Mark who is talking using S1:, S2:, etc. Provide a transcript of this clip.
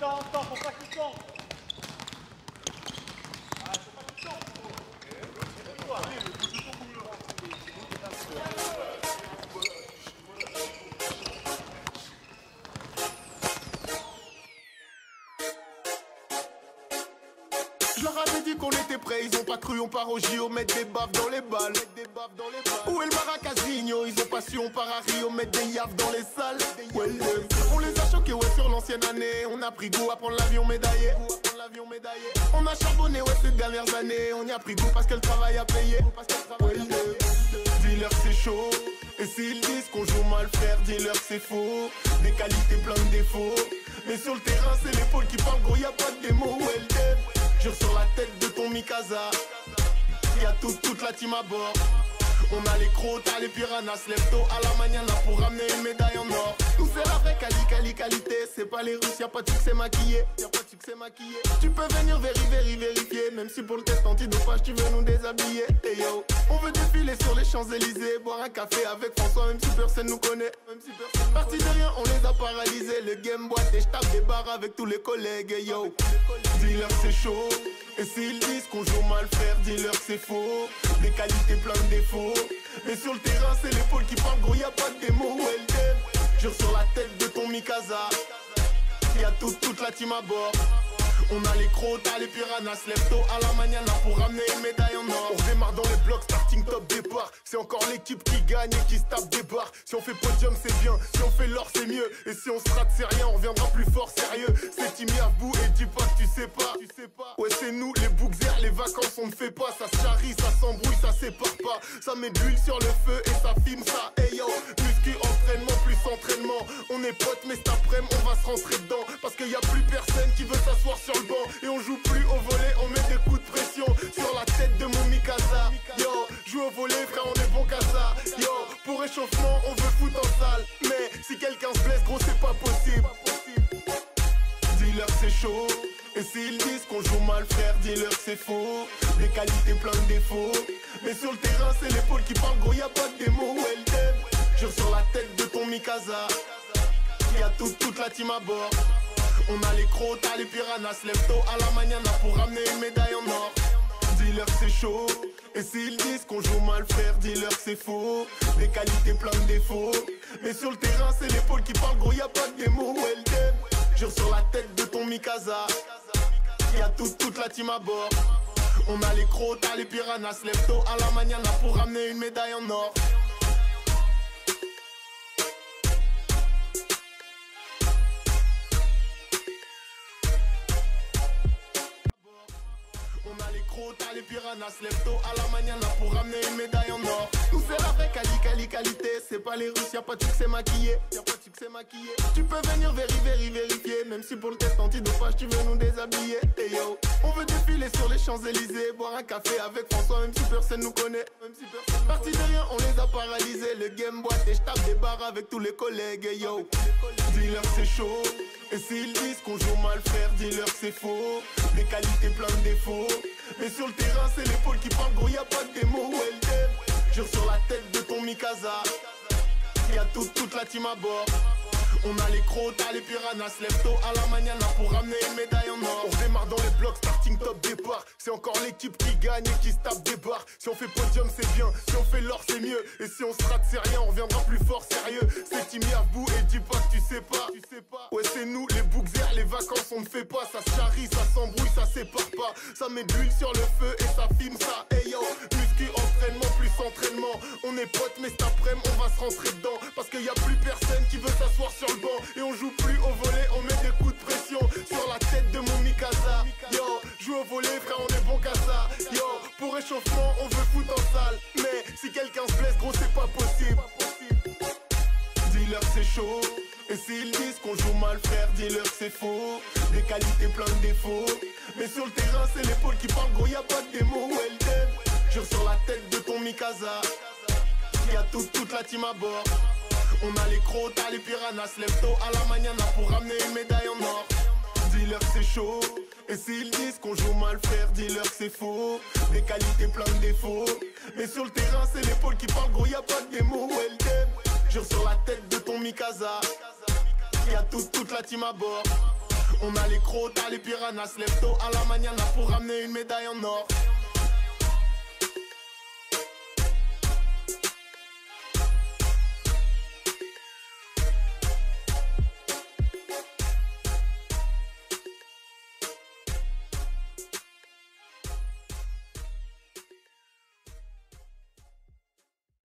S1: Attends, faut pas qu'il tombe. Ah, faut pas qu'il tombe.
S2: Je leur avais dit qu'on était prêts, ils ont pas cru, on part au JO, mettre des baffes dans les balles. Où est le Maracasino, ils ont pas su, on part à Rio, mettre des yaffes dans les salles. On les a choqués, ouais, sur l'ancienne année. On a pris goût à prendre l'avion médaillé. On a charbonné, ouais, ces dernières années. On y a pris goût parce que le travail a payé. Dis-leur c'est chaud. Et s'ils disent qu'on joue mal, frère, dis-leur c'est faux. Des qualités, plein de défauts. Mais sur le terrain, c'est l'épaule qui parle, gros, y a pas de démo. Jure sur la tête de ton Mikasa. Y'a toute la team à bord. On a les crocs, t'as les piranhas. Lève tôt à la mañana pour ramener une médaille en or. Nous c'est la vraie qualité. C'est pas les Russes, y'a pas de succès maquillé. Tu peux venir vérifier. Même si pour le test antidopage tu veux nous déshabiller. Hey yo, on veut défiler sur les Champs-Élysées. Boire un café avec François même si personne nous connaît. Parti de rien, on les a paralysés. Le game boîte et j'tape des barres avec tous les collègues. Hey yo, dis-leur c'est chaud. Et s'ils disent qu'on joue mal, frère, dis-leur c'est faux. Des qualités, plein de défauts. Mais sur le terrain, c'est l'épaule qui parle, gros, y'a pas de démo. Jure sur la tête de ton Mikasa. Y'a toute la team à bord. On a les crocs, t'as les piranhas. Lève tôt à la mañana pour ramener une médaille en or. On démarre dans les blocs, starting top départ. C'est encore l'équipe qui gagne et qui se tape des barres. Si on fait podium c'est bien, si on fait l'or c'est mieux. Et si on se rate c'est rien, on reviendra plus fort sérieux. C'est Timmy à bout et dis pas que tu sais pas. Ouais c'est nous les bouxers, les vacances on ne fait pas. Ça se charrie, ça s'embrouille, ça sépare pas. Ça met de l'huile sur le feu et ça filme ça. Hey yo, muscu, entraînement plus entraînement. On est potes mais cet après-midi on va se rentrer dedans. Parce qu'il y a plus personne qui veut s'asseoir sur le banc. Et on joue plus au volet, on met des coups de pression sur la tête de mon Mikasa. Yo, joue au volet frère, on est bon qu'à ça. Yo, pour réchauffement on veut foutre en salle. Mais si quelqu'un se blesse gros c'est pas possible. Dis-leur c'est chaud. Et s'ils disent qu'on joue mal frère, dis-leur c'est faux. Des qualités, plein de défauts. Mais sur le terrain c'est l'épaule qui parle, gros y'a pas de démo. Jure sur la tête de ton Mikasa. Y'a toute la team à bord. On a les crocs, t'as les piranhas. Lève tôt à la mañana pour ramener une médaille en or. Dis-leur c'est chaud. Et s'ils disent qu'on joue mal frère, dis-leur c'est faux. Des qualités, plein de défauts. Mais sur le terrain c'est l'épaule qui parle, gros y'a pas de démo. Jure sur la tête de ton Mikasa. Y'a toute la team à bord. On a les crocs, t'as les piranhas. Lève tôt à la mañana pour ramener une médaille en or. On a les crocs, t'as les piranhas. Lève tôt à la mañana pour ramener une médaille en or. Nous c'est la vraie qualité. C'est pas les Russes, y'a pas de succès maquillé. Tu peux venir vérifier. Même si pour le test antidopage tu veux nous déshabiller. Hey yo, on veut défiler sur les Champs-Élysées. Boire un café avec François même si personne nous connaît. Parti de rien, on les a paralysés. Le game boîte et j'tape des barres avec tous les collègues. Hey yo, dis-leur c'est chaud. Et s'ils disent qu'on joue mal frère, dis-leur c'est faux. Des qualités, plein de défauts. Mais sur le terrain c'est l'épaule qui parle, gros y'a pas de démo. Jure sur la tête de ton Mikasa. Y'a toute la team à bord. On a les crocs, t'as les piranhas. Lève tôt à la mañana pour ramener une médaille en or. On démarre dans les blocs, starting top départ. C'est encore l'équipe qui gagne et qui se tape des barres. Si on fait podium c'est bien, si on fait l'or c'est mieux. Et si on se rate c'est rien, on reviendra plus fort sérieux. C'est Timmy à bout et dis pas que tu sais pas. Ouais c'est nous les bouxers, les vacances on ne fait pas. Ça se charrie, ça s'embrouille, ça sépare pas. Ça met de l'huile sur le feu et ça filme ça. Hey yo, muscu, entraînement plus entraînement. On est potes mais cet après-midi on va se rentrer dedans. Parce qu'il y a plus personne qui veut s'asseoir sur le banc. Et on joue plus au volet, on met des coups de pression sur la tête de mon Mikasa. Yo, joue au volet frère, on est bon qu'à ça. Yo, pour réchauffement on veut foutre en salle. Mais si quelqu'un se blesse gros c'est pas possible. Dis-leur c'est chaud. Et s'ils disent qu'on joue mal frère, dis-leur c'est faux. Des qualités, plein de défauts. Mais sur le terrain c'est l'épaule qui parle, gros y'a pas de démo. Jure sur la tête de ton Mikasa. Y'a toute la team à bord. On a les crocs, t'as les piranhas. Lève tôt à la mañana pour ramener une médaille en or. Dis-leur c'est chaud. Et s'ils disent qu'on joue mal frère, dis-leur c'est faux. Des qualités, plein de défauts. Mais sur le terrain c'est l'épaule qui parle, gros y'a pas de démo. Jure sur la tête de ton Mikasa. Y'a toute la team à bord. On a les crocs, t'as les piranhas, lève tôt à la mañana pour ramener une médaille en or.